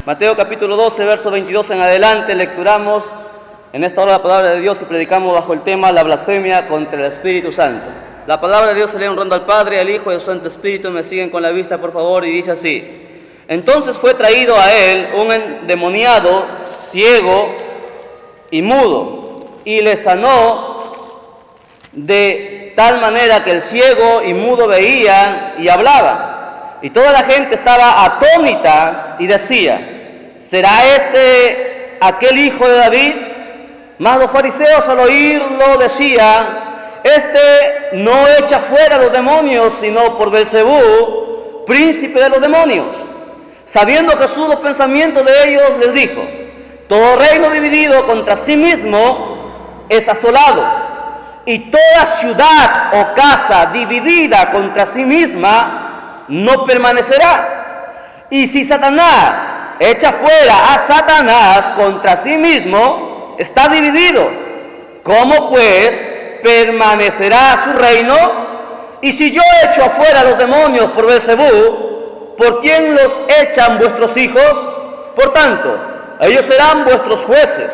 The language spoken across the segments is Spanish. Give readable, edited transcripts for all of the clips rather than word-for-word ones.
Mateo capítulo 12, verso 22 en adelante, lecturamos en esta hora la palabra de Dios y predicamos bajo el tema la blasfemia contra el Espíritu Santo. La palabra de Dios se lee honrando al Padre, al Hijo y al Santo Espíritu. Me siguen con la vista, por favor, y dice así: Entonces fue traído a él un endemoniado, ciego y mudo, y le sanó de tal manera que el ciego y mudo veían y hablaban. Y toda la gente estaba atónita y decía: ¿será este aquel hijo de David? Mas los fariseos al oírlo decían: este no echa fuera los demonios, sino por Belcebú, príncipe de los demonios. Sabiendo Jesús los pensamientos de ellos, les dijo: todo reino dividido contra sí mismo es asolado, y toda ciudad o casa dividida contra sí misma no permanecerá. Y si Satanás echa fuera a Satanás contra sí mismo, está dividido. ¿Cómo pues permanecerá su reino? Y si yo echo afuera a los demonios por Belcebú, ¿por quién los echan vuestros hijos? Por tanto, ellos serán vuestros jueces.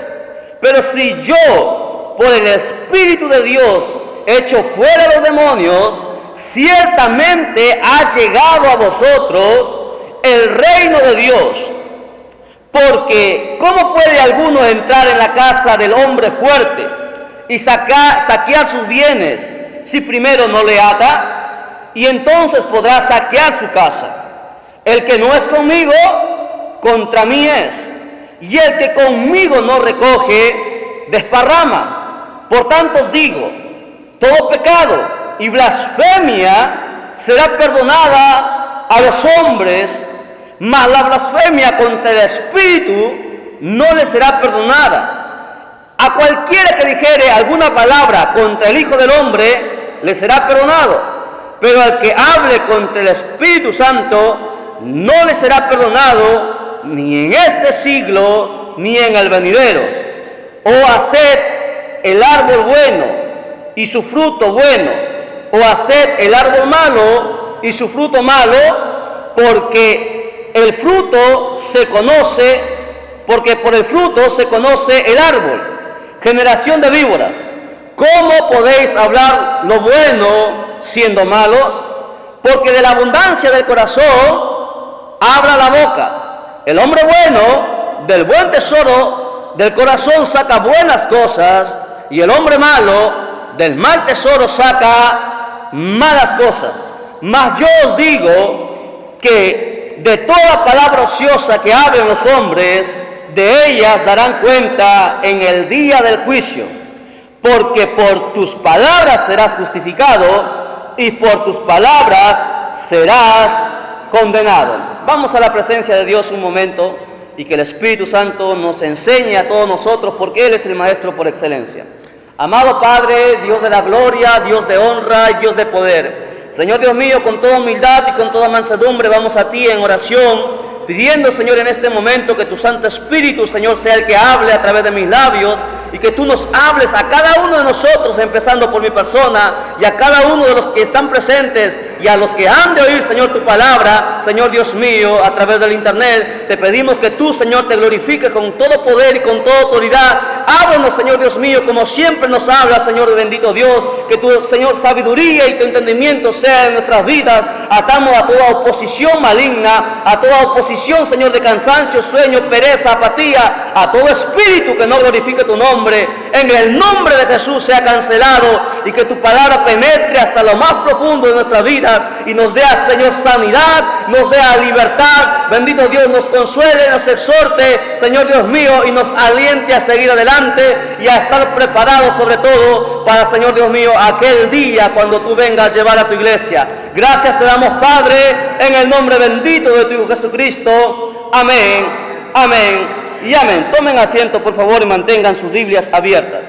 Pero si yo, por el Espíritu de Dios, echo fuera a los demonios, ciertamente ha llegado a vosotros el reino de Dios. Porque ¿cómo puede alguno entrar en la casa del hombre fuerte y saquear sus bienes si primero no le ata? Y entonces podrá saquear su casa. El que no es conmigo, contra mí es. Y el que conmigo no recoge, desparrama. Por tanto os digo, todo pecado y blasfemia será perdonada a los hombres, mas la blasfemia contra el Espíritu no le será perdonada. A cualquiera que dijere alguna palabra contra el Hijo del Hombre, le será perdonado, pero al que hable contra el Espíritu Santo, no le será perdonado, ni en este siglo, ni en el venidero. O haced el árbol bueno, y su fruto bueno, o haced el árbol malo, y su fruto malo, porque el fruto se conoce, porque por el fruto se conoce el árbol. Generación de víboras, ¿cómo podéis hablar lo bueno siendo malos? Porque de la abundancia del corazón habla la boca. El hombre bueno del buen tesoro del corazón saca buenas cosas, y el hombre malo del mal tesoro saca malas cosas. Mas yo os digo que de toda palabra ociosa que hablen los hombres, de ellas darán cuenta en el día del juicio. Porque por tus palabras serás justificado, y por tus palabras serás condenado. Vamos a la presencia de Dios un momento, y que el Espíritu Santo nos enseñe a todos nosotros, porque Él es el Maestro por excelencia. Amado Padre, Dios de la gloria, Dios de honra y Dios de poder, Señor Dios mío, con toda humildad y con toda mansedumbre vamos a ti en oración, pidiendo, Señor, en este momento que tu Santo Espíritu, Señor, sea el que hable a través de mis labios, y que tú nos hables a cada uno de nosotros, empezando por mi persona, y a cada uno de los que están presentes, y a los que han de oír, Señor, tu palabra, Señor Dios mío, a través del internet. Te pedimos que tú, Señor, te glorifiques con todo poder y con toda autoridad. Háblanos, Señor Dios mío, como siempre nos habla, Señor bendito Dios, que tu, Señor, sabiduría y tu entendimiento sea en nuestras vidas. Atamos a toda oposición maligna, a toda oposición, Señor, de cansancio, sueño, pereza, apatía, a todo espíritu que no glorifique tu nombre. En el nombre de Jesús sea cancelado, y que tu palabra penetre hasta lo más profundo de nuestra vida y nos dé, Señor, sanidad, nos dé libertad. Bendito Dios, nos consuele, nos exhorte, Señor Dios mío, y nos aliente a seguir adelante y a estar preparados sobre todo para, Señor Dios mío, aquel día cuando tú vengas a llevar a tu iglesia. Gracias te damos, Padre, en el nombre bendito de tu Hijo Jesucristo. Amén, amén y amén. Tomen asiento, por favor, y mantengan sus Biblias abiertas.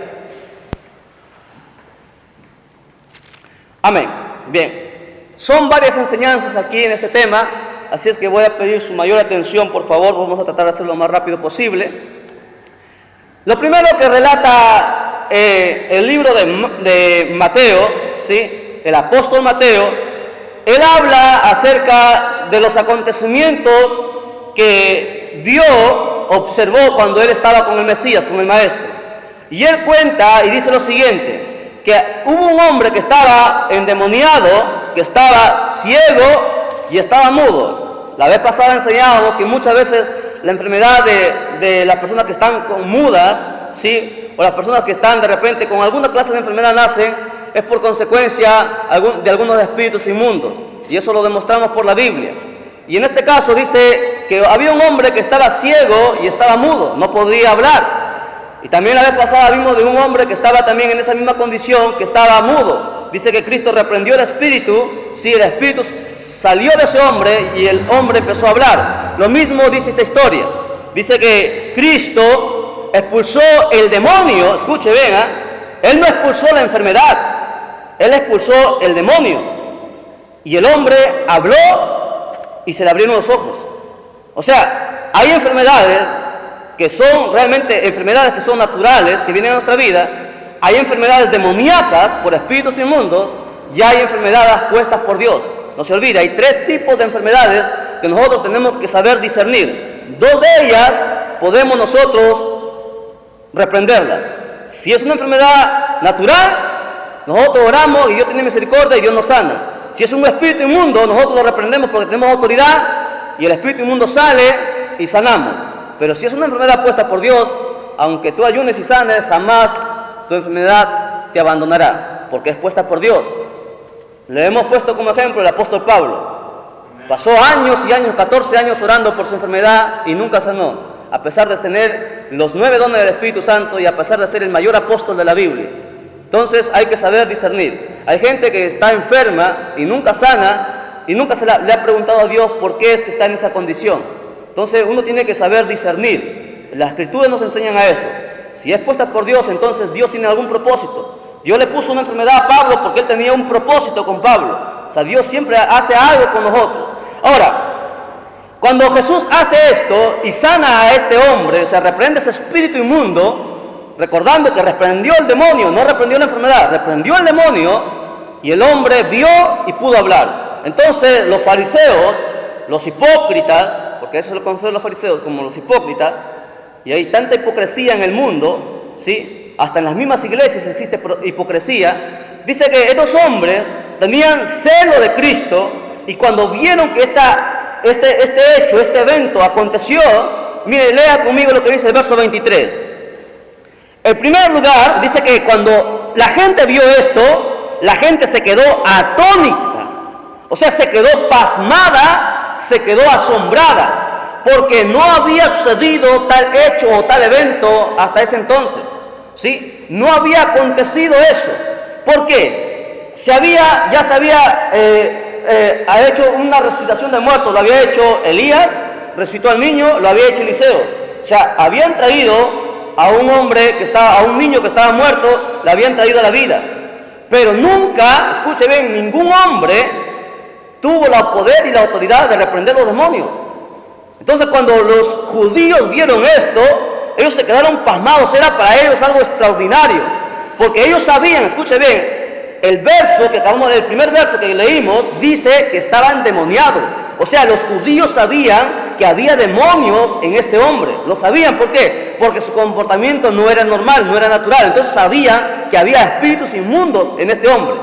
Amén. Bien. Son varias enseñanzas aquí en este tema, así es que voy a pedir su mayor atención, por favor. Vamos a tratar de hacerlo lo más rápido posible. Lo primero que relata el libro de Mateo, ¿sí? El apóstol Mateo, él habla acerca de los acontecimientos que vio, observó cuando él estaba con el Mesías, con el Maestro. Y él cuenta y dice lo siguiente, que hubo un hombre que estaba endemoniado, que estaba ciego y estaba mudo. La vez pasada enseñábamos que muchas veces la enfermedad de las personas que están mudas, ¿sí?, o las personas que están de repente con alguna clase de enfermedad nacen, es por consecuencia de algunos espíritus inmundos. Y eso lo demostramos por la Biblia. Y en este caso dice que había un hombre que estaba ciego y estaba mudo, no podía hablar. Y también la vez pasada vimos de un hombre que estaba también en esa misma condición, que estaba mudo. Dice que Cristo reprendió el espíritu, sí, el espíritu salió de ese hombre y el hombre empezó a hablar. Lo mismo dice esta historia. Dice que Cristo expulsó el demonio, escuche bien, Él no expulsó la enfermedad, Él expulsó el demonio. Y el hombre habló y se le abrieron los ojos. O sea, hay enfermedades que son realmente enfermedades que son naturales, que vienen a nuestra vida. Hay enfermedades demoníacas por espíritus inmundos y hay enfermedades puestas por Dios. No se olvide, hay 3 tipos de enfermedades que nosotros tenemos que saber discernir. 2 de ellas podemos nosotros reprenderlas. Si es una enfermedad natural, nosotros oramos y Dios tiene misericordia y Dios nos sana. Si es un espíritu inmundo, nosotros lo reprendemos porque tenemos autoridad y el espíritu inmundo sale y sanamos. Pero si es una enfermedad puesta por Dios, aunque tú ayunes y sanes, jamás tu enfermedad te abandonará, porque es puesta por Dios. Le hemos puesto como ejemplo el apóstol Pablo. Pasó años y años, 14 años orando por su enfermedad y nunca sanó, a pesar de tener los 9 dones del Espíritu Santo y a pesar de ser el mayor apóstol de la Biblia. Entonces hay que saber discernir. Hay gente que está enferma y nunca sana y nunca le ha preguntado a Dios por qué es que está en esa condición. Entonces uno tiene que saber discernir. Las Escrituras nos enseñan a eso. Si es puesta por Dios, entonces Dios tiene algún propósito. Dios le puso una enfermedad a Pablo porque él tenía un propósito con Pablo. O sea, Dios siempre hace algo con nosotros. Ahora, cuando Jesús hace esto y sana a este hombre, o sea, reprende ese espíritu inmundo, recordando que reprendió el demonio, no reprendió la enfermedad, reprendió el demonio, y el hombre vio y pudo hablar. Entonces los fariseos, los hipócritas, porque eso lo conocen los fariseos como los hipócritas, y hay tanta hipocresía en el mundo, ¿sí?, hasta en las mismas iglesias existe hipocresía. Dice que estos hombres tenían celo de Cristo, y cuando vieron que este evento aconteció, mire, lea conmigo lo que dice el verso 23. En primer lugar, dice que cuando la gente vio esto, la gente se quedó atónita, o sea, se quedó pasmada, se quedó asombrada, porque no había sucedido tal hecho o tal evento hasta ese entonces, ¿sí? No había acontecido eso. ¿Por qué? Ya se había hecho una resucitación de muertos, lo había hecho Elías, resucitó al niño, lo había hecho Eliseo. O sea, habían traído a un niño que estaba muerto, le habían traído a la vida. Pero nunca, escuche bien, ningún hombre tuvo el poder y la autoridad de reprender los demonios. Entonces, cuando los judíos vieron esto, ellos se quedaron pasmados. Era para ellos algo extraordinario, porque ellos sabían, escuche bien, el primer verso que leímos dice que estaba endemoniado. O sea, los judíos sabían que había demonios en este hombre. Lo sabían, ¿por qué? Porque su comportamiento no era normal, no era natural. Entonces sabían que había espíritus inmundos en este hombre.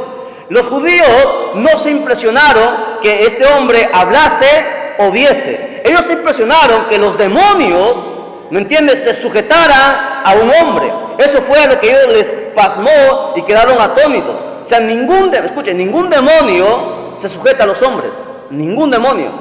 Los judíos no se impresionaron que este hombre hablase o viese. Ellos se impresionaron que los demonios, ¿me entiendes?, se sujetaran a un hombre. Eso fue a lo que ellos les pasmó y quedaron atónitos. O sea, ningún demonio se sujeta a los hombres. Ningún demonio.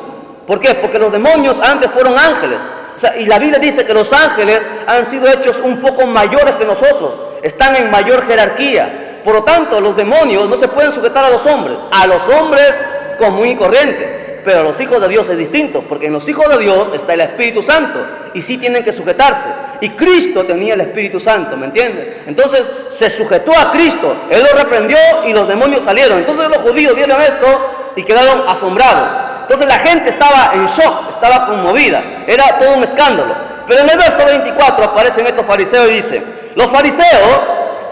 ¿Por qué? Porque los demonios antes fueron ángeles. O sea, y la Biblia dice que los ángeles han sido hechos un poco mayores que nosotros. Están en mayor jerarquía. Por lo tanto, los demonios no se pueden sujetar a los hombres. A los hombres común y corriente. Pero a los hijos de Dios es distinto, porque en los hijos de Dios está el Espíritu Santo, y sí tienen que sujetarse. Y Cristo tenía el Espíritu Santo, ¿me entiendes? Entonces se sujetó a Cristo, Él lo reprendió y los demonios salieron. Entonces los judíos vieron esto y quedaron asombrados. Entonces la gente estaba en shock, estaba conmovida, era todo un escándalo. Pero en el verso 24 aparecen estos fariseos y dicen: los fariseos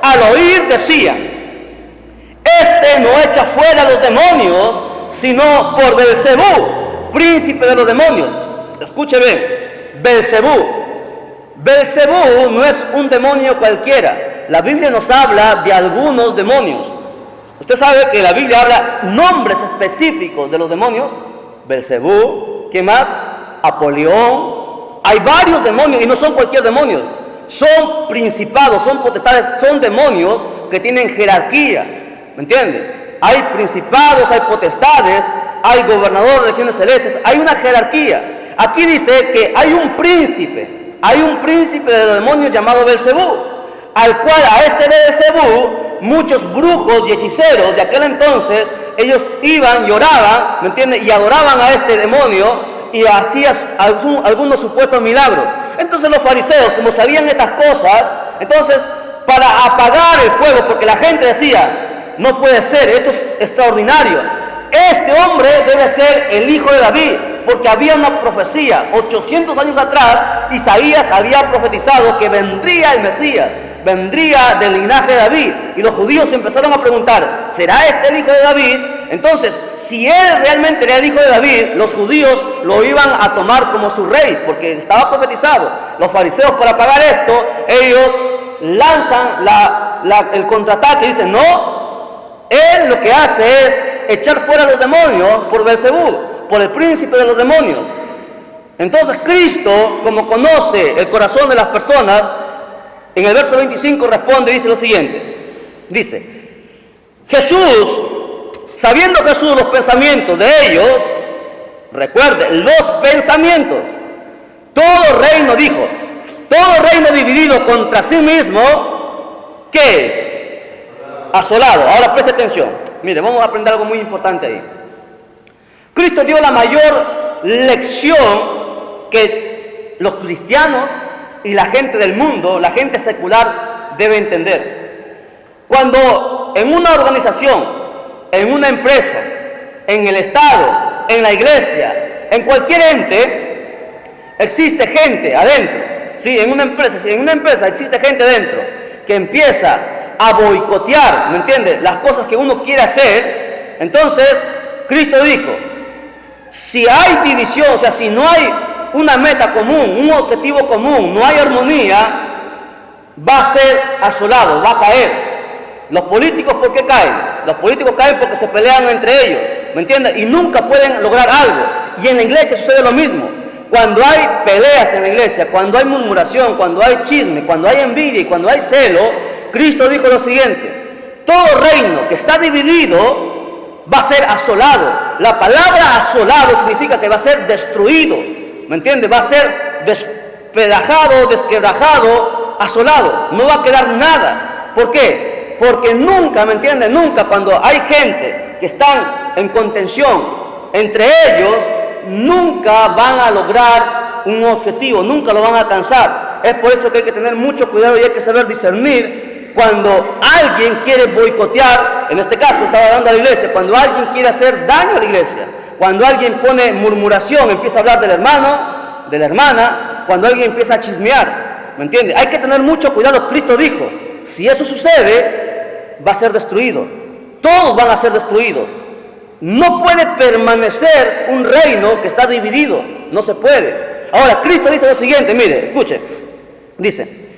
al oír decían: este no echa fuera a los demonios, sino por Beelzebú, príncipe de los demonios. Escuche bien, Belcebú. Belcebú no es un demonio cualquiera. La Biblia nos habla de algunos demonios. Usted sabe que la Biblia habla nombres específicos de los demonios. Belcebú, ¿qué más? Apolión. Hay varios demonios y no son cualquier demonio. Son principados, son potestades, son demonios que tienen jerarquía. ¿Me entiende? Hay principados, hay potestades, hay gobernadores de regiones celestes, hay una jerarquía. Aquí dice que hay un príncipe de los demonios llamado Belcebú, al cual a este Belcebú muchos brujos y hechiceros de aquel entonces, ellos iban y oraban, ¿me entiende? Y adoraban a este demonio y hacían algunos supuestos milagros. Entonces los fariseos, como sabían estas cosas, entonces para apagar el fuego, porque la gente decía, no puede ser, esto es extraordinario, este hombre debe ser el hijo de David, porque había una profecía, 800 años atrás, Isaías había profetizado que vendría el Mesías, vendría del linaje de David, y los judíos empezaron a preguntar, ¿será este el hijo de David? Entonces, si él realmente era el hijo de David, los judíos lo iban a tomar como su rey, porque estaba profetizado. Los fariseos, para apagar esto, ellos lanzan el contraataque y dicen, no, él lo que hace es echar fuera a los demonios por Belcebú, por el príncipe de los demonios. Entonces Cristo, como conoce el corazón de las personas, en el verso 25 responde y dice lo siguiente. Dice, Jesús, sabiendo Jesús los pensamientos de ellos, recuerde, los pensamientos, todo reino, dijo, todo reino dividido contra sí mismo, ¿qué es? Asolado. Ahora preste atención. Mire, vamos a aprender algo muy importante ahí. Cristo dio la mayor lección que los cristianos y la gente del mundo, la gente secular, debe entender. Cuando en una organización, en una empresa, en el Estado, en la iglesia, en cualquier ente, existe gente adentro. Sí, en una empresa existe gente dentro que empieza a boicotear, ¿me entiende?, las cosas que uno quiere hacer. Entonces, Cristo dijo, si hay división, o sea, si no hay una meta común, un objetivo común, no hay armonía, va a ser asolado, va a caer. Los políticos, ¿por qué caen? Los políticos caen porque se pelean entre ellos, ¿me entiendes? Y nunca pueden lograr algo. Y en la iglesia sucede lo mismo. Cuando hay peleas en la iglesia, cuando hay murmuración, cuando hay chisme, cuando hay envidia y cuando hay celo, Cristo dijo lo siguiente, todo reino que está dividido va a ser asolado. La palabra asolado significa que va a ser destruido, ¿me entiendes? Va a ser despedajado, desquebrajado, asolado, no va a quedar nada. ¿Por qué? Porque nunca, ¿me entiendes? Nunca cuando hay gente que están en contención entre ellos, nunca van a lograr un objetivo, nunca lo van a alcanzar. Es por eso que hay que tener mucho cuidado y hay que saber discernir cuando alguien quiere boicotear, en este caso estaba hablando a la iglesia, cuando alguien quiere hacer daño a la iglesia, cuando alguien pone murmuración, empieza a hablar del hermano, de la hermana, cuando alguien empieza a chismear, ¿me entiende? Hay que tener mucho cuidado. Cristo dijo, si eso sucede, va a ser destruido, todos van a ser destruidos. No puede permanecer un reino que está dividido, no se puede. Ahora, Cristo dice lo siguiente, mire, escuche, dice,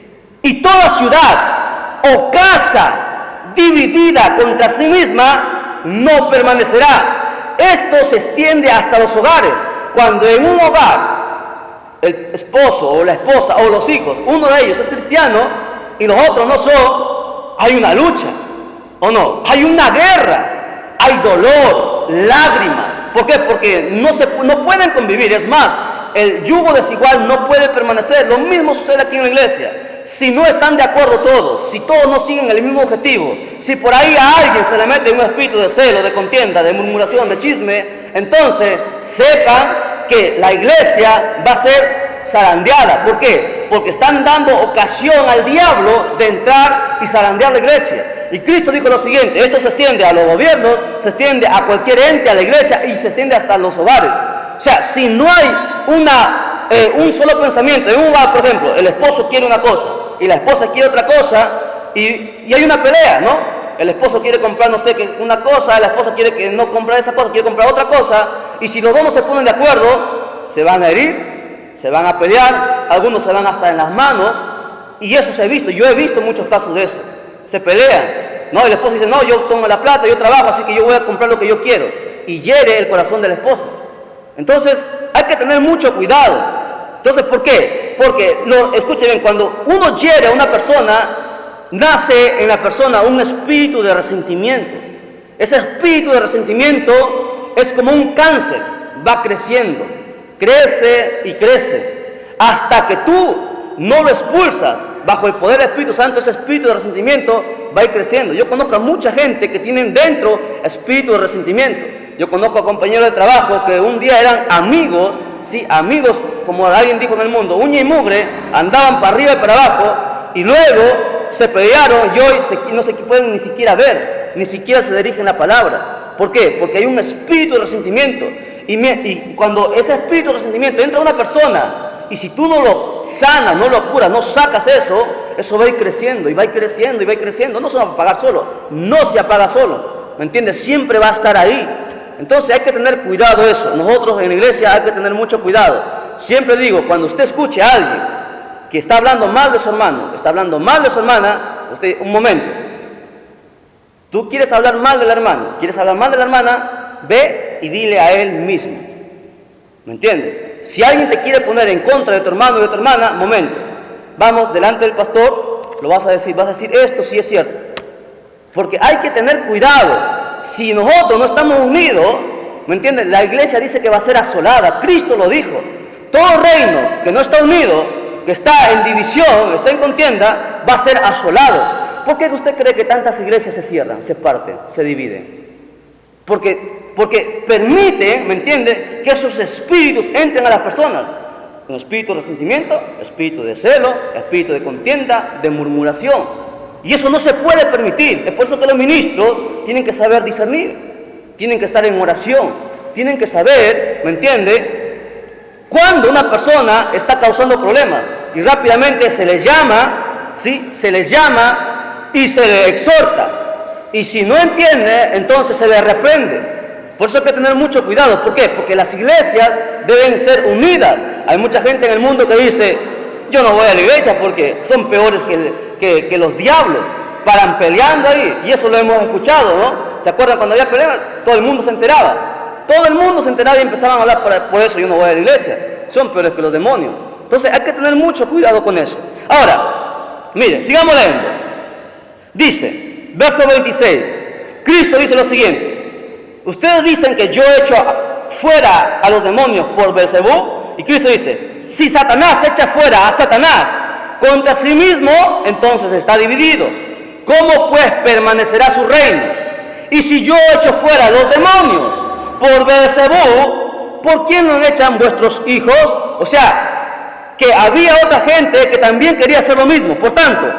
y toda ciudad o casa dividida contra sí misma no permanecerá. Esto se extiende hasta los hogares. Cuando en un hogar el esposo o la esposa o los hijos, uno de ellos es cristiano y los otros no son, hay una lucha, ¿o no? Hay una guerra, hay dolor, lágrimas. ¿Por qué? Porque no pueden convivir. Es más, el yugo desigual no puede permanecer. Lo mismo sucede aquí en la iglesia. Si no están de acuerdo todos, si todos no siguen el mismo objetivo, si por ahí a alguien se le mete un espíritu de celo, de contienda, de murmuración, de chisme, entonces sepan que la iglesia va a ser zarandeada. ¿Por qué? Porque están dando ocasión al diablo de entrar y zarandear la iglesia. Y Cristo dijo lo siguiente, esto se extiende a los gobiernos, se extiende a cualquier ente, a la iglesia y se extiende hasta los hogares. O sea, si no hay un solo pensamiento, en un hogar, por ejemplo, el esposo quiere una cosa y la esposa quiere otra cosa y hay una pelea, ¿no? El esposo quiere comprar, no sé, una cosa, la esposa quiere que no comprar esa cosa, quiere comprar otra cosa, y si los dos no se ponen de acuerdo, se van a herir, se van a pelear, algunos se van hasta en las manos, y eso se ha visto, yo he visto muchos casos de eso, se pelean, ¿no? El esposo dice, no, yo tomo la plata, yo trabajo, así que yo voy a comprar lo que yo quiero, y hiere el corazón de la esposa. Entonces, hay que tener mucho cuidado. Entonces, ¿por qué? Porque, escuchen bien, cuando uno hiere a una persona, nace en la persona un espíritu de resentimiento. Ese espíritu de resentimiento es como un cáncer, va creciendo, crece y crece, hasta que tú no lo expulsas bajo el poder del Espíritu Santo. Ese espíritu de resentimiento va a ir creciendo. Yo conozco a mucha gente que tienen dentro espíritu de resentimiento. Yo conozco a compañeros de trabajo que un día eran amigos, sí, amigos, como alguien dijo en el mundo, uña y mugre, andaban para arriba y para abajo, y luego se pelearon y hoy no se pueden ni siquiera ver, ni siquiera se dirigen la palabra. ¿Por qué? Porque hay un espíritu de resentimiento. Y cuando ese espíritu de resentimiento entra a una persona, y si tú no lo sanas, no lo curas, no sacas eso va a ir creciendo, y va a ir creciendo, y va a ir creciendo. No se va a apagar solo, no se apaga solo, ¿me entiendes? Siempre va a estar ahí. Entonces hay que tener cuidado eso. Nosotros en la iglesia hay que tener mucho cuidado. Siempre digo, cuando usted escuche a alguien que está hablando mal de su hermano, está hablando mal de su hermana, usted, un momento, tú quieres hablar mal del hermano, quieres hablar mal de la hermana, ve y dile a él mismo, ¿me entiendes? Si alguien te quiere poner en contra de tu hermano y de tu hermana, momento, vamos delante del pastor, lo vas a decir esto sí es cierto, porque hay que tener cuidado. Si nosotros no estamos unidos, ¿me entiendes? La iglesia dice que va a ser asolada, Cristo lo dijo. Todo reino que no está unido, que está en división, está en contienda, va a ser asolado. ¿Por qué usted cree que tantas iglesias se cierran, se parten, se dividen? Porque permite, ¿me entiende?, que esos espíritus entren a las personas. Un espíritu de resentimiento, espíritu de celo, espíritu de contienda, de murmuración. Y eso no se puede permitir. Es por eso que los ministros tienen que saber discernir, tienen que estar en oración, tienen que saber, ¿me entiende?, cuando una persona está causando problemas. Y rápidamente se les llama, ¿sí? Se les llama y se le exhorta. Y si no entiende, entonces se le reprende. Por eso hay que tener mucho cuidado. ¿Por qué? Porque las iglesias deben ser unidas. Hay mucha gente en el mundo que dice, yo no voy a la iglesia porque son peores que los diablos. Paran peleando ahí. Y eso lo hemos escuchado, ¿no? ¿Se acuerdan cuando había peleas? Todo el mundo se enteraba. Todo el mundo se enteraba y empezaban a hablar, por eso yo no voy a la iglesia. Son peores que los demonios. Entonces hay que tener mucho cuidado con eso. Ahora, mire, sigamos leyendo. Dice, verso 26. Cristo dice lo siguiente. Ustedes dicen que yo he hecho fuera a los demonios por Beelzebú. Y Cristo dice, si Satanás echa fuera a Satanás contra sí mismo, entonces está dividido. ¿Cómo pues permanecerá su reino? Y si yo echo fuera a los demonios por Beelzebú, ¿por quién no echan vuestros hijos? O sea, que había otra gente que también quería hacer lo mismo. Por tanto,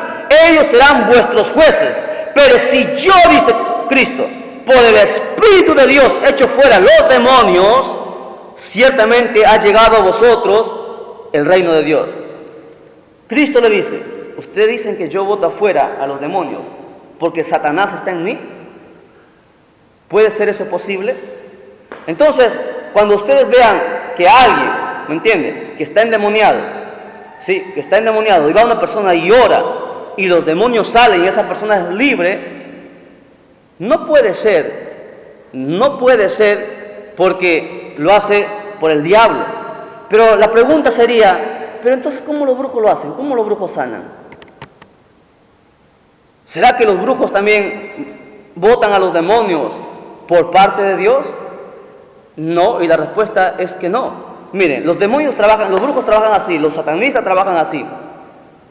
ellos serán vuestros jueces. Pero si yo, dice Cristo, por el Espíritu de Dios echo fuera los demonios, ciertamente ha llegado a vosotros el reino de Dios. Cristo le dice, ustedes dicen que yo boto afuera a los demonios porque Satanás está en mí. ¿Puede ser eso posible? Entonces, cuando ustedes vean que alguien, ¿me entienden?, que está endemoniado, ¿sí?, que está endemoniado, y va una persona y ora, y los demonios salen y esa persona es libre, no puede ser porque lo hace por el diablo. Pero la pregunta sería, pero entonces, ¿cómo los brujos lo hacen? ¿Cómo los brujos sanan? ¿Será que los brujos también botan a los demonios por parte de Dios? No, y la respuesta es que no. Miren, los demonios trabajan, los brujos trabajan así, los satanistas trabajan así.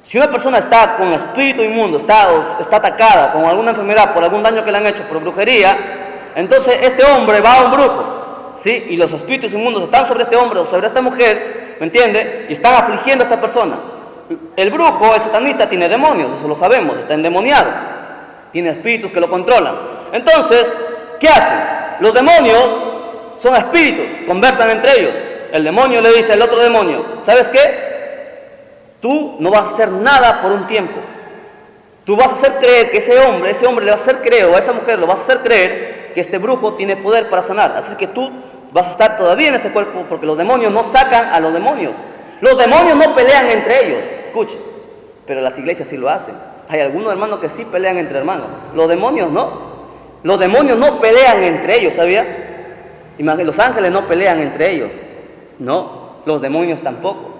Si una persona está con espíritu inmundo, está atacada con alguna enfermedad por algún daño que le han hecho por brujería, entonces este hombre va a un brujo, ¿sí? Y los espíritus inmundos están sobre este hombre o sobre esta mujer, ¿me entiende? Y están afligiendo a esta persona. El brujo, el satanista, tiene demonios, eso lo sabemos, está endemoniado, tiene espíritus que lo controlan. Entonces, ¿qué hacen? Los demonios son espíritus, conversan entre ellos. El demonio le dice al otro demonio, ¿sabes qué? Tú no vas a hacer nada por un tiempo. Tú vas a hacer creer que ese hombre le va a hacer creer, o a esa mujer lo vas a hacer creer que este brujo tiene poder para sanar. Así que tú vas a estar todavía en ese cuerpo, porque los demonios no sacan a los demonios. Los demonios no pelean entre ellos, escuche, pero las iglesias sí lo hacen. Hay algunos hermanos que sí pelean entre hermanos, los demonios no. Los demonios no pelean entre ellos, ¿sabía? Los ángeles no pelean entre ellos, no, los demonios tampoco.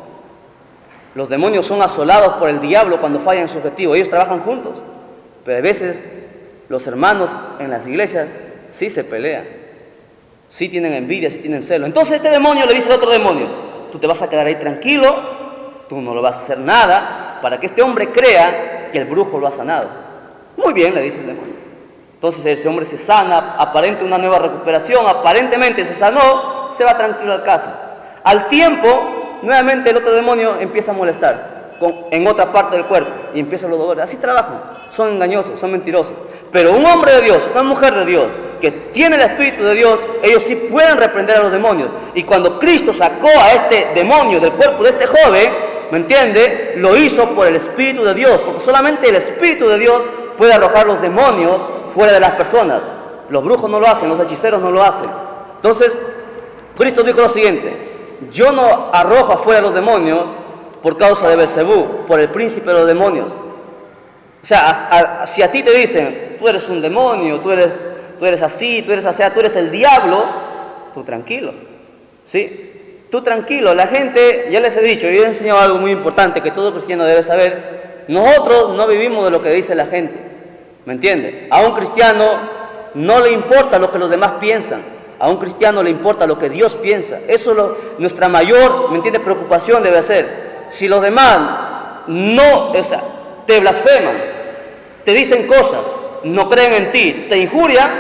Los demonios son asolados por el diablo cuando fallan su objetivo, ellos trabajan juntos, pero a veces los hermanos en las iglesias sí se pelean, sí tienen envidia, sí tienen celo. Entonces este demonio le dice al otro demonio: tú te vas a quedar ahí tranquilo, tú no lo vas a hacer nada, para que este hombre crea que el brujo lo ha sanado. Muy bien, le dice el demonio. Entonces ese hombre se sana, aparenta una nueva recuperación, aparentemente se sanó, se va tranquilo a casa. Al tiempo, nuevamente el otro demonio empieza a molestar en otra parte del cuerpo y empiezan los dolores. Así trabajan, son engañosos, son mentirosos. Pero un hombre de Dios, una mujer de Dios, que tiene el Espíritu de Dios, ellos sí pueden reprender a los demonios. Y cuando Cristo sacó a este demonio del cuerpo de este joven, ¿me entiende? Lo hizo por el Espíritu de Dios, porque solamente el Espíritu de Dios puede arrojar los demonios fuera de las personas. Los brujos no lo hacen, los hechiceros no lo hacen. Entonces, Cristo dijo lo siguiente: yo no arrojo afuera a los demonios por causa de Belzebú, por el príncipe de los demonios. O sea, si a ti te dicen, tú eres un demonio, tú eres así, tú eres así, tú eres el diablo, tú tranquilo, ¿sí? Tú tranquilo. La gente, ya les he dicho, yo les he enseñado algo muy importante que todo cristiano debe saber: nosotros no vivimos de lo que dice la gente. ¿Me entiende? A un cristiano no le importa lo que los demás piensan, a un cristiano le importa lo que Dios piensa. Eso es nuestra mayor, ¿me entiende?, preocupación debe ser. Si los demás no, te blasfeman, te dicen cosas, no creen en ti, te injurian,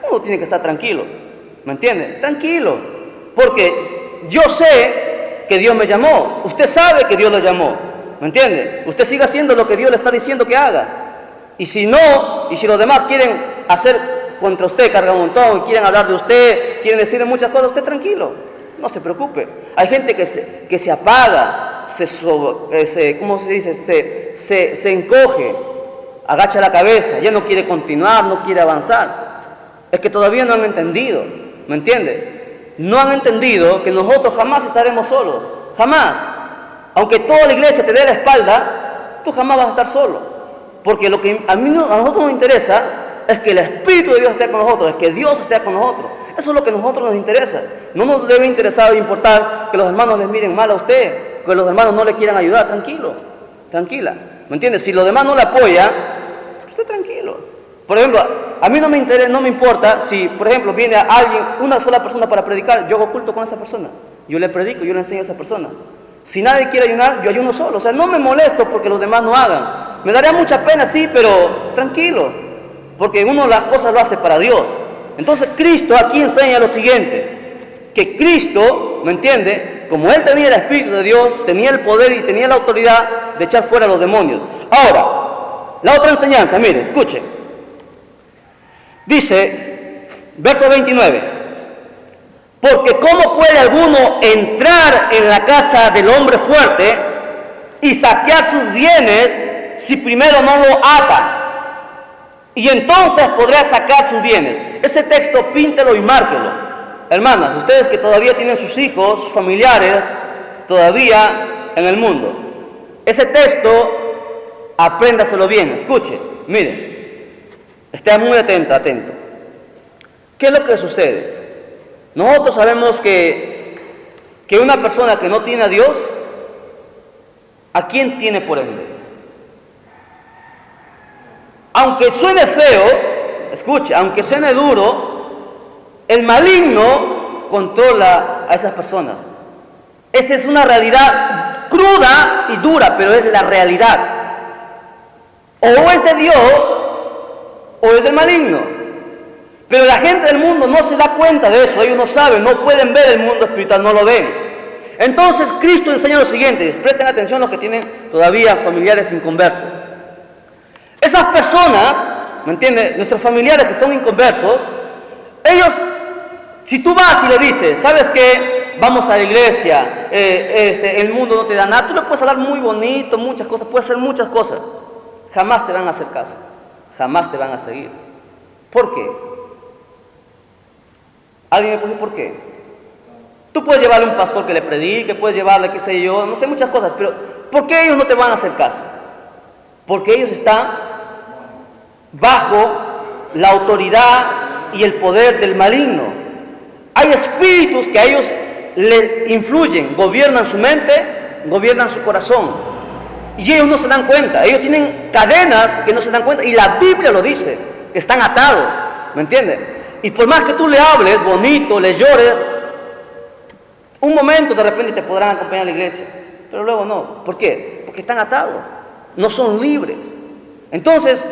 uno tiene que estar tranquilo, ¿me entiende? Tranquilo, porque yo sé que Dios me llamó, usted sabe que Dios lo llamó, ¿me entiende? Usted siga haciendo lo que Dios le está diciendo que haga. Y si no, y si los demás quieren hacer contra usted, carga un montón, quieren hablar de usted, quieren decirle muchas cosas, usted tranquilo, no se preocupe. Hay gente que se apaga, ¿cómo se dice? Se encoge, agacha la cabeza, ya no quiere continuar, no quiere avanzar. Es que todavía no han entendido, ¿me entiende? No han entendido que nosotros jamás estaremos solos, jamás. Aunque toda la iglesia te dé la espalda, tú jamás vas a estar solo. Porque lo que a nosotros nos interesa es que el Espíritu de Dios esté con nosotros, es que Dios esté con nosotros. Eso es lo que a nosotros nos interesa. No nos debe interesar o importar que los hermanos les miren mal a usted, que los hermanos no le quieran ayudar. Tranquilo, tranquila. ¿Me entiendes? Si los demás no le apoyan, usted tranquilo. Por ejemplo, a mí no me importa si, por ejemplo, viene alguien, una sola persona para predicar, yo hago culto con esa persona. Yo le predico, yo le enseño a esa persona. Si nadie quiere ayunar, yo ayuno solo. O sea, no me molesto porque los demás no hagan. Me daría mucha pena, sí, pero tranquilo, porque uno las cosas lo hace para Dios. Entonces Cristo aquí enseña lo siguiente: que Cristo, ¿me entiende?, como Él tenía el Espíritu de Dios, tenía el poder y tenía la autoridad de echar fuera a los demonios. Ahora, la otra enseñanza, mire, escuche. Dice, verso 29: porque ¿cómo puede alguno entrar en la casa del hombre fuerte y saquear sus bienes si primero no lo ata? Y entonces podrá sacar sus bienes. Ese texto píntelo y márquelo. Hermanas, ustedes que todavía tienen sus hijos, sus familiares, todavía en el mundo, ese texto, apréndaselo bien, escuche, mire, esté muy atento. ¿Qué es lo que sucede? Nosotros sabemos que una persona que no tiene a Dios, ¿a quién tiene por ende? Aunque suene feo, escuche, aunque suene duro, el maligno controla a esas personas. Esa es una realidad cruda y dura, pero es la realidad. O es de Dios o es del maligno. Pero la gente del mundo no se da cuenta de eso, ellos no saben, no pueden ver el mundo espiritual, no lo ven. Entonces Cristo enseña lo siguiente, presten atención los que tienen todavía familiares inconversos. Esas personas, ¿me entiendes?, nuestros familiares que son inconversos, ellos, si tú vas y le dices, ¿sabes qué? Vamos a la iglesia, el mundo no te da nada, tú le puedes hablar muy bonito, muchas cosas, puedes hacer muchas cosas, jamás te van a hacer caso, jamás te van a seguir. ¿Por qué? ¿Alguien me puede decir por qué? Tú puedes llevarle a un pastor que le predique, puedes llevarle, qué sé yo, no sé, muchas cosas, pero ¿por qué ellos no te van a hacer caso? Porque ellos están bajo la autoridad y el poder del maligno. Hay espíritus que a ellos les influyen, gobiernan su mente, gobiernan su corazón. Y ellos no se dan cuenta, ellos tienen cadenas que no se dan cuenta, y la Biblia lo dice, que están atados, ¿me entiendes? Y por más que tú le hables bonito, le llores, un momento de repente te podrán acompañar a la iglesia, pero luego no. ¿Por qué? Porque están atados, no son libres. Entonces,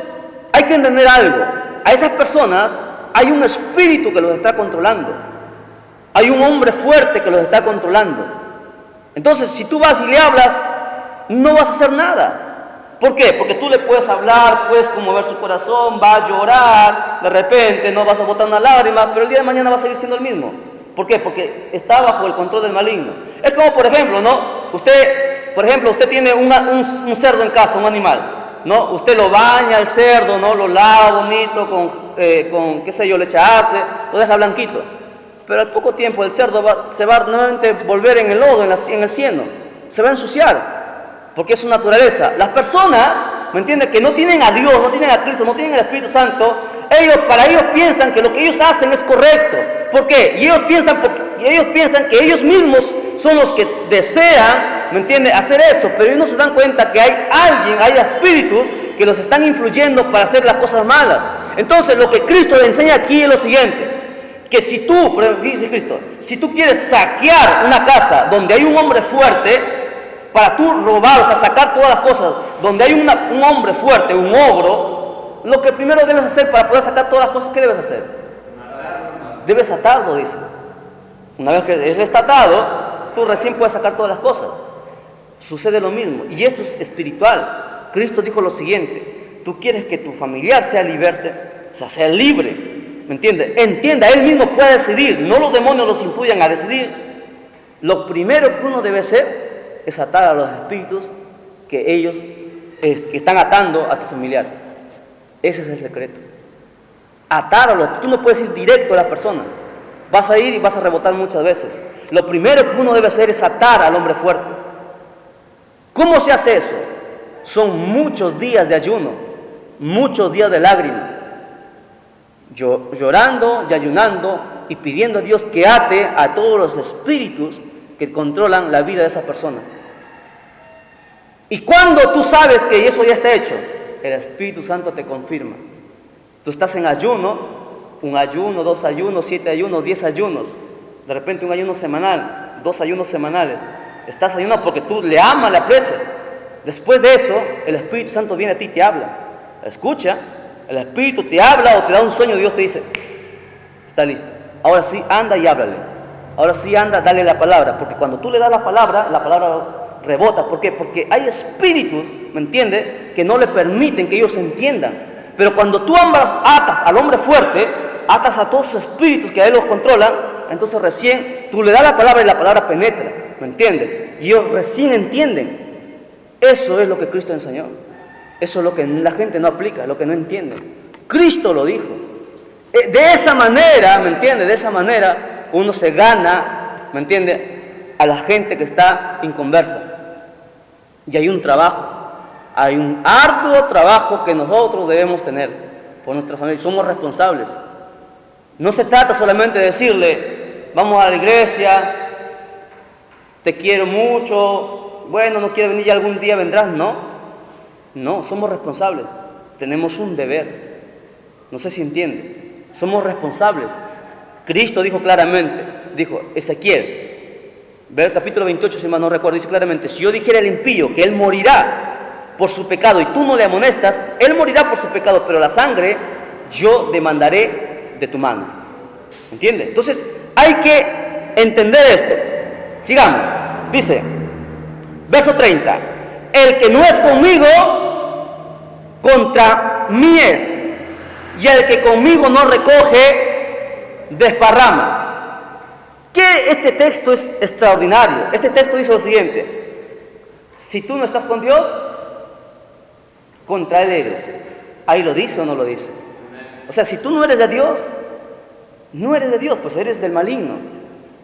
hay que entender algo. A esas personas hay un espíritu que los está controlando. Hay un hombre fuerte que los está controlando. Entonces, si tú vas y le hablas, no vas a hacer nada. ¿Por qué? Porque tú le puedes hablar, puedes conmover su corazón, va a llorar, de repente no vas a botar una lágrima, pero el día de mañana va a seguir siendo el mismo. ¿Por qué? Porque está bajo el control del maligno. Es como, por ejemplo, ¿no? Usted tiene un cerdo en casa, un animal, ¿no? Usted lo baña el cerdo, ¿no? Lo lava bonito con qué sé yo, le echa ace, lo deja blanquito. Pero al poco tiempo el cerdo se va nuevamente a volver en el lodo, en el cieno. Se va a ensuciar, porque es su naturaleza. Las personas, ¿me entiendes?, que no tienen a Dios, no tienen a Cristo, no tienen al Espíritu Santo, para ellos piensan que lo que ellos hacen es correcto. ¿Por qué? Y ellos piensan que ellos mismos son los que desean, ¿me entiendes?, hacer eso, pero ellos no se dan cuenta que hay espíritus que los están influyendo para hacer las cosas malas. Entonces, lo que Cristo le enseña aquí es lo siguiente, que dice Cristo, si tú quieres saquear una casa donde hay un hombre fuerte, para tú robar, o sea, sacar todas las cosas, donde hay un hombre fuerte, un ogro, lo que primero debes hacer para poder sacar todas las cosas, ¿qué debes hacer? Debes atarlo, dice. Una vez que él está atado, tú recién puedes sacar todas las cosas. Sucede lo mismo, y esto es espiritual. Cristo dijo lo siguiente: tú quieres que tu familiar sea libre, ¿me entiendes? Entienda, él mismo puede decidir, no los demonios los influyan a decidir. Lo primero que uno debe hacer es atar a los espíritus que están atando a tu familiar. Ese es el secreto. Tú no puedes ir directo a la persona. Vas a ir y vas a rebotar muchas veces. Lo primero que uno debe hacer es atar al hombre fuerte. ¿Cómo se hace eso? Son muchos días de ayuno, muchos días de lágrimas, llorando y ayunando y pidiendo a Dios que ate a todos los espíritus que controlan la vida de esa persona. Y cuando tú sabes que eso ya está hecho, el Espíritu Santo te confirma. Tú estás en ayuno, un ayuno, 2 ayunos, 7 ayunos, 10 ayunos, de repente un ayuno semanal, 2 ayunos semanales. Estás ayunando porque tú le amas, le aprecias. Después de eso, el Espíritu Santo viene a ti y te habla. Escucha, el Espíritu te habla o te da un sueño, Dios te dice, está listo. Ahora sí, anda y háblale. Ahora sí, anda, dale la palabra. Porque cuando tú le das la palabra rebota. ¿Por qué? Porque hay espíritus, ¿me entiendes?, que no le permiten que ellos entiendan. Pero cuando tú atas al hombre fuerte, atas a todos esos espíritus que a él los controlan, entonces recién tú le das la palabra y la palabra penetra, ¿me entiendes? Y ellos recién entienden. Eso es lo que Cristo enseñó. Eso es lo que la gente no aplica, lo que no entiende. Cristo lo dijo. De esa manera, ¿me entiendes?, de esa manera uno se gana, ¿me entiendes?, a la gente que está inconversa. Y hay un trabajo, hay un arduo trabajo que nosotros debemos tener por nuestra familia. Somos responsables. No se trata solamente de decirle, vamos a la iglesia, te quiero mucho, bueno, no quiero venir, ya algún día vendrás. No, somos responsables. Tenemos un deber. No sé si entiende. Somos responsables. Cristo dijo claramente, Ezequiel, ve el capítulo 28, si mal no recuerdo, dice claramente, si yo dijera al impío que él morirá por su pecado y tú no le amonestas, él morirá por su pecado, pero la sangre yo demandaré de tu mano. ¿Entiende? Entonces, hay que entender esto. Sigamos. Dice, verso 30, el que no es conmigo, contra mí es, y el que conmigo no recoge, desparrama. Este texto es extraordinario. Este texto dice lo siguiente: si tú no estás con Dios, contra Él eres. ¿Ahí lo dice o no lo dice? O sea, si tú no eres de Dios, no eres de Dios, pues eres del maligno.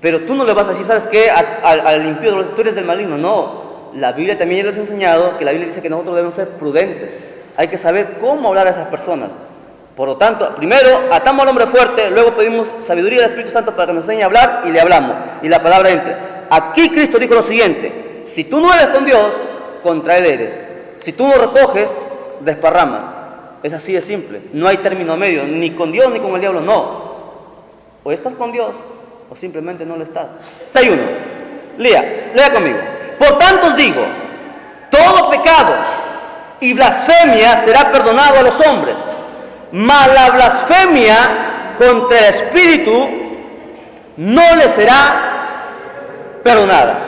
Pero tú no le vas a decir, ¿sabes qué? Al impío, tú eres del maligno. No, la Biblia también les ha enseñado que la Biblia dice que nosotros debemos ser prudentes. Hay que saber cómo hablar a esas personas. Por lo tanto, primero atamos al hombre fuerte, luego pedimos sabiduría del Espíritu Santo para que nos enseñe a hablar y le hablamos. Y la palabra entre. Aquí Cristo dijo lo siguiente: si tú no eres con Dios, contra Él eres. Si tú no recoges, desparramas. Es así de simple. No hay término medio, ni con Dios ni con el diablo, no. O estás con Dios, o simplemente no lo estás. 6:1. Lea conmigo. Por tanto os digo, todo pecado y blasfemia será perdonado a los hombres, mas la blasfemia contra el Espíritu no le será perdonada.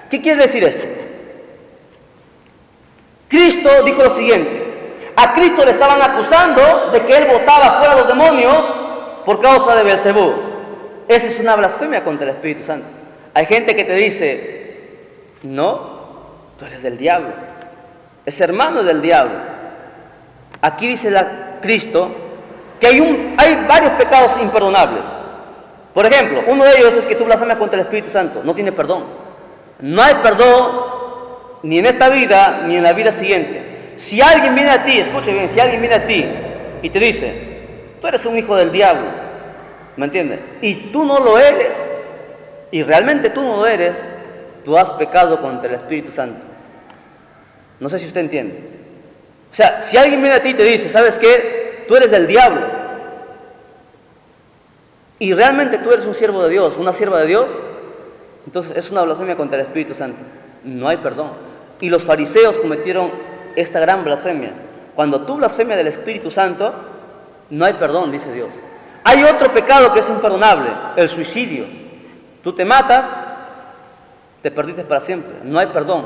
¿Qué quiere decir esto? Cristo dijo lo siguiente: a Cristo le estaban acusando de que Él botaba fuera a los demonios por causa de Beelzebú. Esa es una blasfemia contra el Espíritu Santo. Hay gente que te dice: no, tú eres del diablo, es hermano del diablo. Aquí dice Cristo que hay varios pecados imperdonables. Por ejemplo, uno de ellos es que tú blasfemas contra el Espíritu Santo, no tiene perdón. No hay perdón ni en esta vida ni en la vida siguiente. Si alguien viene a ti, escuche bien, si alguien viene a ti y te dice: tú eres un hijo del diablo, ¿me entiendes? Y tú no lo eres, y realmente tú no lo eres, tú has pecado contra el Espíritu Santo. No sé si usted entiende. O sea, si alguien viene a ti y te dice: ¿sabes qué? Tú eres del diablo, y realmente tú eres un siervo de Dios, una sierva de Dios, entonces es una blasfemia contra el Espíritu Santo. No hay perdón. Y los fariseos cometieron esta gran blasfemia. Cuando tú blasfemias del Espíritu Santo, no hay perdón, dice Dios. Hay otro pecado que es imperdonable: el suicidio. Tú te matas, te perdiste para siempre, no hay perdón,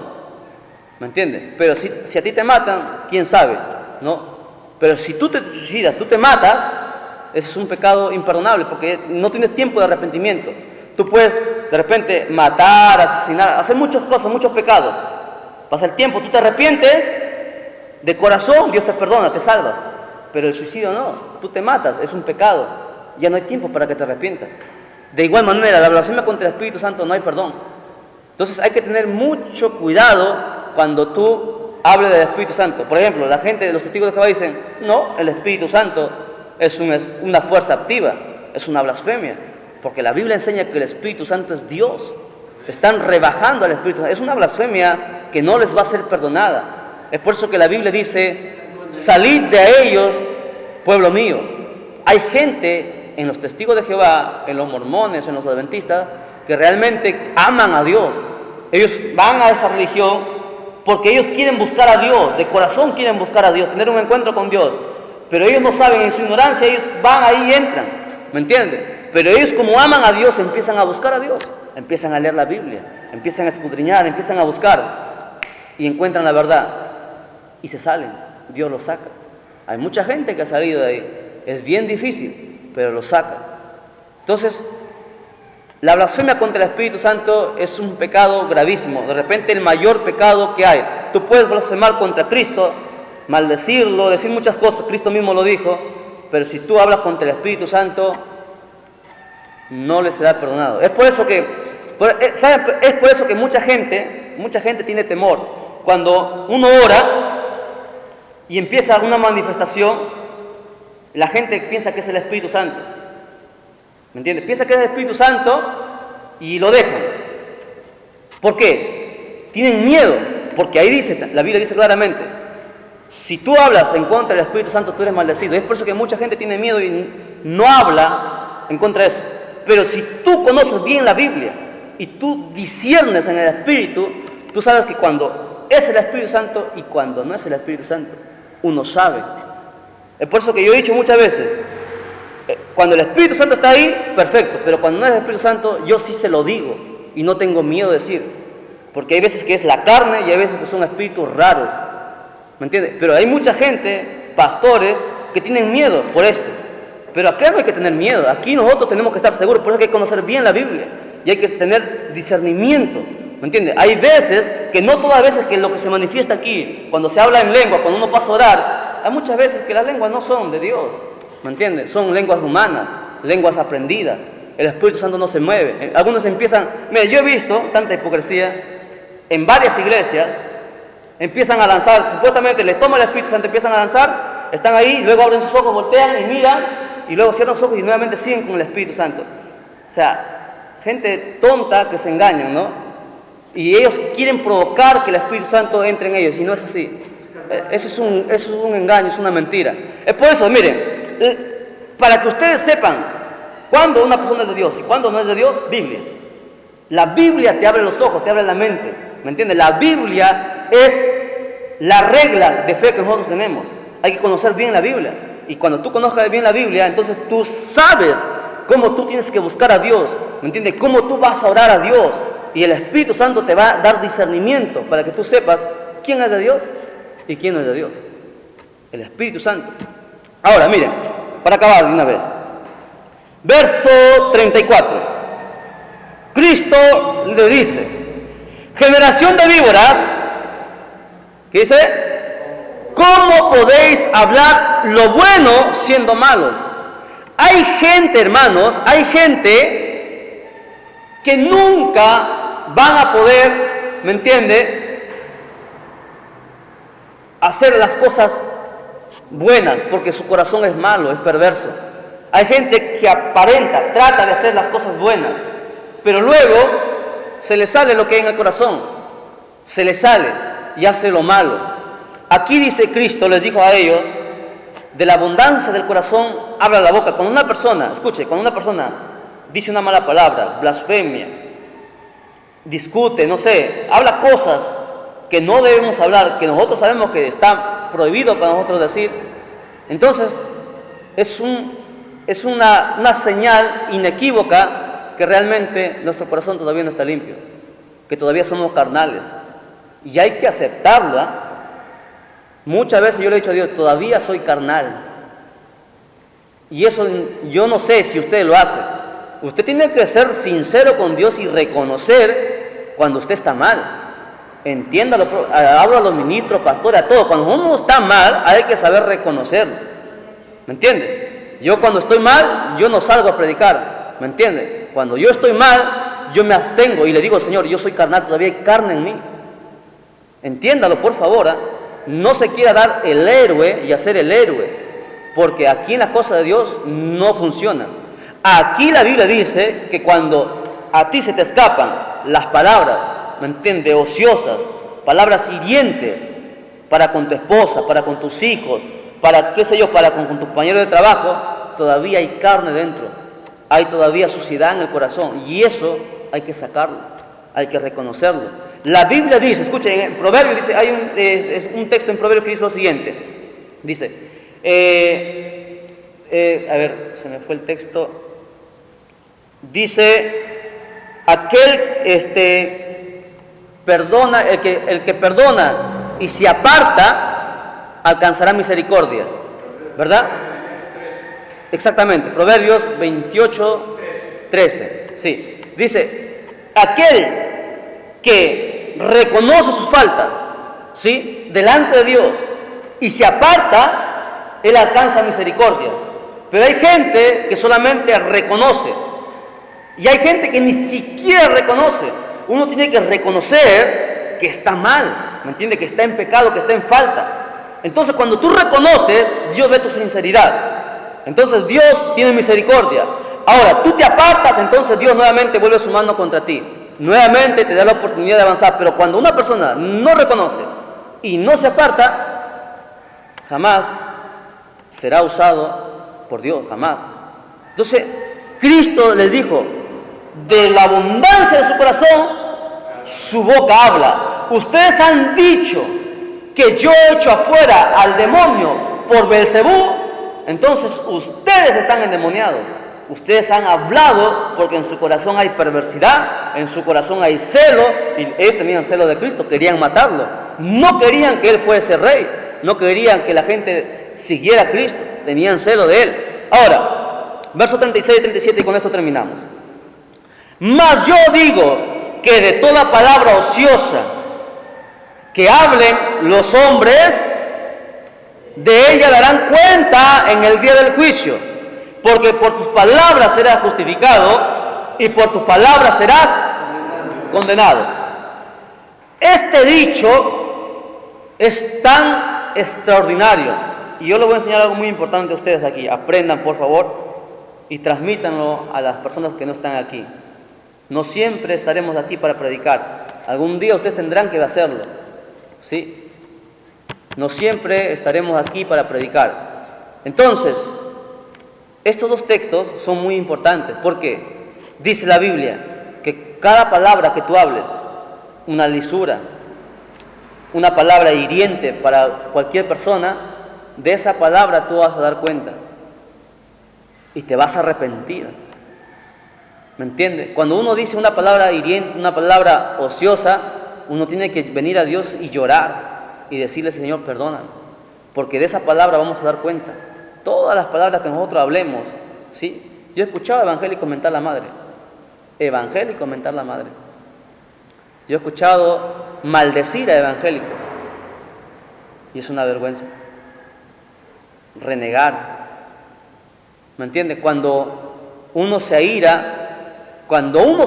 ¿me entiendes? Pero si a ti te matan, quién sabe, ¿no? Pero si tú te suicidas, tú te matas, ese es un pecado imperdonable porque no tienes tiempo de arrepentimiento. Tú puedes de repente matar, asesinar, hacer muchas cosas, muchos pecados. Pasa el tiempo, tú te arrepientes de corazón, Dios te perdona, te salvas. Pero el suicidio no, tú te matas, es un pecado, ya no hay tiempo para que te arrepientas. De igual manera, la blasfemia contra el Espíritu Santo no hay perdón. Entonces hay que tener mucho cuidado cuando tú hables del Espíritu Santo. Por ejemplo, la gente de los testigos de Jehová dicen: no, el Espíritu Santo es una fuerza activa, es una blasfemia, porque la Biblia enseña que el Espíritu Santo es Dios. Están rebajando al Espíritu Santo, es una blasfemia que no les va a ser perdonada. Es por eso que la Biblia dice: salid de ellos, pueblo mío. Hay gente en los testigos de Jehová, en los mormones, en los adventistas, que realmente aman a Dios. Ellos van a esa religión porque ellos quieren buscar a Dios, de corazón quieren buscar a Dios, tener un encuentro con Dios. Pero ellos no saben, en su ignorancia ellos van ahí y entran, ¿me entienden? Pero ellos, como aman a Dios, empiezan a buscar a Dios, empiezan a leer la Biblia, empiezan a escudriñar, empiezan a buscar y encuentran la verdad y se salen, Dios los saca. Hay mucha gente que ha salido de ahí, es bien difícil, pero los saca. Entonces, la blasfemia contra el Espíritu Santo es un pecado gravísimo, de repente el mayor pecado que hay. Tú puedes blasfemar contra Cristo, maldecirlo, decir muchas cosas, Cristo mismo lo dijo, pero si tú hablas contra el Espíritu Santo, no le será perdonado. Es por eso que, ¿saben? Es por eso que mucha gente tiene temor. Cuando uno ora y empieza una manifestación, la gente piensa que es el Espíritu Santo. ¿Me entiendes? Piensa que es el Espíritu Santo y lo dejan. ¿Por qué? Tienen miedo, porque ahí dice, la Biblia dice claramente: si tú hablas en contra del Espíritu Santo, tú eres maldecido. Es por eso que mucha gente tiene miedo y no habla en contra de eso. Pero si tú conoces bien la Biblia y tú disciernes en el Espíritu, tú sabes que cuando es el Espíritu Santo y cuando no es el Espíritu Santo, uno sabe. Es por eso que yo he dicho muchas veces: cuando el Espíritu Santo está ahí, perfecto, pero cuando no es el Espíritu Santo, yo sí se lo digo y no tengo miedo de decir, porque hay veces que es la carne y hay veces que son espíritus raros, ¿me entiendes? Pero hay mucha gente, pastores, que tienen miedo por esto, pero acá no hay que tener miedo, aquí nosotros tenemos que estar seguros, por eso hay que conocer bien la Biblia y hay que tener discernimiento, ¿me entiendes? Hay veces que no todas veces que lo que se manifiesta aquí, cuando se habla en lengua, cuando uno pasa a orar, hay muchas veces que las lenguas no son de Dios, ¿me entiendes? Son lenguas humanas, lenguas aprendidas. el Espíritu Santo no se mueve. Algunos empiezan, mire, yo he visto tanta hipocresía en varias iglesias, empiezan a danzar, supuestamente les toma el Espíritu Santo, empiezan a danzar, están ahí, luego abren sus ojos, voltean y miran, y luego cierran los ojos y nuevamente siguen con el Espíritu Santo. O sea, gente tonta que se engañan, ¿no? Y ellos quieren provocar que el Espíritu Santo entre en ellos, y no es así. Eso es un engaño, es una mentira. Es por eso, miren, para que ustedes sepan cuándo una persona es de Dios y cuándo no es de Dios, Biblia. La Biblia te abre los ojos, te abre la mente, ¿me entiendes? La Biblia es la regla de fe que nosotros tenemos. Hay que conocer bien la Biblia. Y cuando tú conozcas bien la Biblia, entonces tú sabes cómo tú tienes que buscar a Dios, ¿me entiendes? Cómo tú vas a orar a Dios. Y el Espíritu Santo te va a dar discernimiento para que tú sepas quién es de Dios y quién no es de Dios. El Espíritu Santo. Ahora, miren, para acabar de una vez. Verso 34. Cristo le dice, generación de víboras, ¿qué dice? ¿Cómo podéis hablar lo bueno siendo malos? Hay gente, hermanos, hay gente que nunca van a poder, ¿me entiende?, hacer las cosas buenas porque su corazón es malo, es perverso. Hay gente que aparenta, trata de hacer las cosas buenas, pero luego se le sale lo que hay en el corazón, se le sale y hace lo malo. Aquí dice Cristo, les dijo a ellos, de la abundancia del corazón habla la boca. Cuando una persona, escuche, cuando una persona dice una mala palabra, blasfemia, discute, no sé, habla cosas que no debemos hablar, que nosotros sabemos que está prohibido para nosotros decir, entonces es una señal inequívoca que realmente nuestro corazón todavía no está limpio, que todavía somos carnales, y hay que aceptarlo, ¿eh? Muchas veces yo le he dicho a Dios, todavía soy carnal, y eso yo no sé si usted lo hace. Usted tiene que ser sincero con Dios y reconocer cuando usted está mal. Entiéndalo, hablo a los ministros, pastores, a todos. Cuando uno está mal, hay que saber reconocerlo. ¿Me entiende? Yo cuando estoy mal, yo no salgo a predicar. ¿Me entiende? Cuando yo estoy mal, yo me abstengo y le digo, Señor, yo soy carnal, todavía hay carne en mí. Entiéndalo, por favor. No se quiera dar el héroe y hacer el héroe, porque aquí en la cosa de Dios no funciona. Aquí la Biblia dice que cuando a ti se te escapan las palabras, ¿me entiendes?, ociosas, palabras hirientes para con tu esposa, para con tus hijos, para, qué sé yo, para con tu compañero de trabajo, todavía hay carne dentro, hay todavía suciedad en el corazón, y eso hay que sacarlo, hay que reconocerlo. La Biblia dice, escuchen, en Proverbios dice, hay un texto en Proverbios que dice lo siguiente, dice, a ver, se me fue el texto, dice, aquel perdona, el que perdona y se aparta, alcanzará misericordia, ¿verdad? Exactamente, Proverbios 28, 13, sí, dice, aquel que reconoce su falta, ¿sí?, delante de Dios y se aparta, él alcanza misericordia. Pero hay gente que solamente reconoce y hay gente que ni siquiera reconoce. Uno tiene que reconocer que está mal, ¿me entiende?, que está en pecado, que está en falta. Entonces cuando tú reconoces, Dios ve tu sinceridad, entonces Dios tiene misericordia. Ahora tú te apartas, entonces Dios nuevamente vuelve su mano contra ti, nuevamente te da la oportunidad de avanzar. Pero cuando una persona no reconoce y no se aparta, jamás será usado por Dios, jamás. Entonces Cristo les dijo, de la abundancia de su corazón, su boca habla. Ustedes han dicho que yo he hecho afuera al demonio por Beelzebú, entonces ustedes están endemoniados. Ustedes han hablado porque en su corazón hay perversidad, en su corazón hay celo, y ellos tenían celo de Cristo, querían matarlo. No querían que Él fuese rey, no querían que la gente siguiera a Cristo, tenían celo de Él. Ahora, versos 36 y 37, y con esto terminamos. Mas yo digo que de toda palabra ociosa que hablen los hombres, de ella darán cuenta en el día del juicio. Porque por tus palabras serás justificado y por tus palabras serás condenado. Este dicho es tan extraordinario. Y yo les voy a enseñar algo muy importante a ustedes aquí. Aprendan, por favor, y transmítanlo a las personas que no están aquí. No siempre estaremos aquí para predicar. Algún día ustedes tendrán que hacerlo, ¿sí? No siempre estaremos aquí para predicar. Entonces, estos dos textos son muy importantes porque dice la Biblia que cada palabra que tú hables, una lisura, una palabra hiriente para cualquier persona, de esa palabra tú vas a dar cuenta y te vas a arrepentir. ¿Me entiendes? Cuando uno dice una palabra hiriente, una palabra ociosa, uno tiene que venir a Dios y llorar y decirle: Señor, perdóname, porque de esa palabra vamos a dar cuenta. Todas las palabras que nosotros hablemos, ¿sí? Yo he escuchado evangélicos mentar la madre. Evangélicos mentar la madre. Yo he escuchado maldecir a evangélicos. Y es una vergüenza. Renegar. ¿Me entiende? Cuando uno se aira, cuando un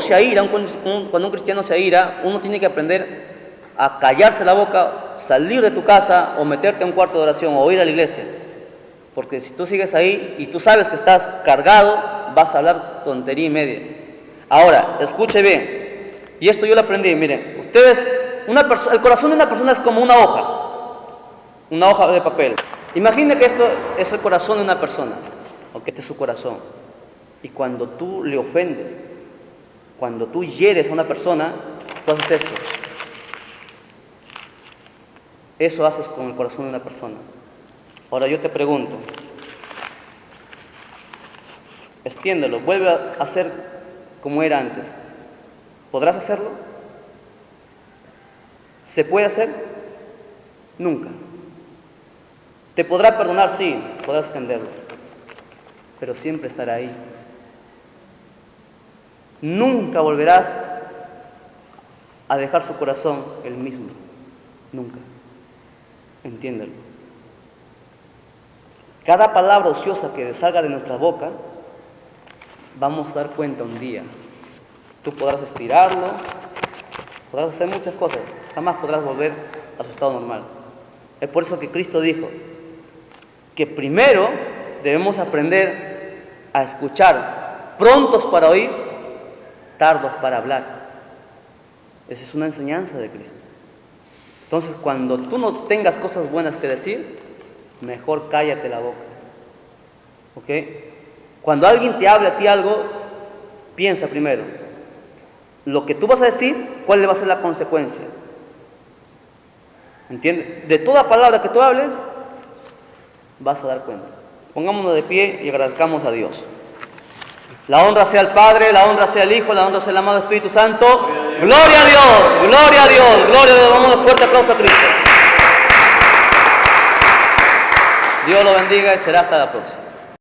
cristiano se aira, uno tiene que aprender a callarse la boca, salir de tu casa o meterte a un cuarto de oración o ir a la iglesia. Porque si tú sigues ahí y tú sabes que estás cargado, vas a hablar tontería y media. Ahora, escuche bien, y esto yo lo aprendí, miren, ustedes, el corazón de una persona es como una hoja de papel. Imagine que esto es el corazón de una persona, o que este es su corazón. Y cuando tú le ofendes, cuando tú hieres a una persona, tú haces esto. Eso haces con el corazón de una persona. Ahora yo te pregunto, extiéndelo, vuelve a hacer como era antes. ¿Podrás hacerlo? ¿Se puede hacer? Nunca. ¿Te podrá perdonar? Sí, podrás extenderlo, pero siempre estará ahí. Nunca volverás a dejar su corazón el mismo. Nunca. Entiéndelo. Cada palabra ociosa que salga de nuestra boca, vamos a dar cuenta un día. Tú podrás estirarlo, podrás hacer muchas cosas, jamás podrás volver a su estado normal. Es por eso que Cristo dijo que primero debemos aprender a escuchar, prontos para oír, tardos para hablar. Esa es una enseñanza de Cristo. Entonces, cuando tú no tengas cosas buenas que decir, mejor cállate la boca. ¿Ok? Cuando alguien te hable a ti algo, piensa primero lo que tú vas a decir, cuál le va a ser la consecuencia. ¿Entiendes? De toda palabra que tú hables, vas a dar cuenta. Pongámonos de pie y agradezcamos a Dios. La honra sea al Padre, la honra sea al Hijo, la honra sea al amado Espíritu Santo. ¡Gloria a Dios! ¡Gloria a Dios! ¡Gloria a Dios! Vamos a un fuerte aplauso a Cristo. Dios lo bendiga y será hasta la próxima.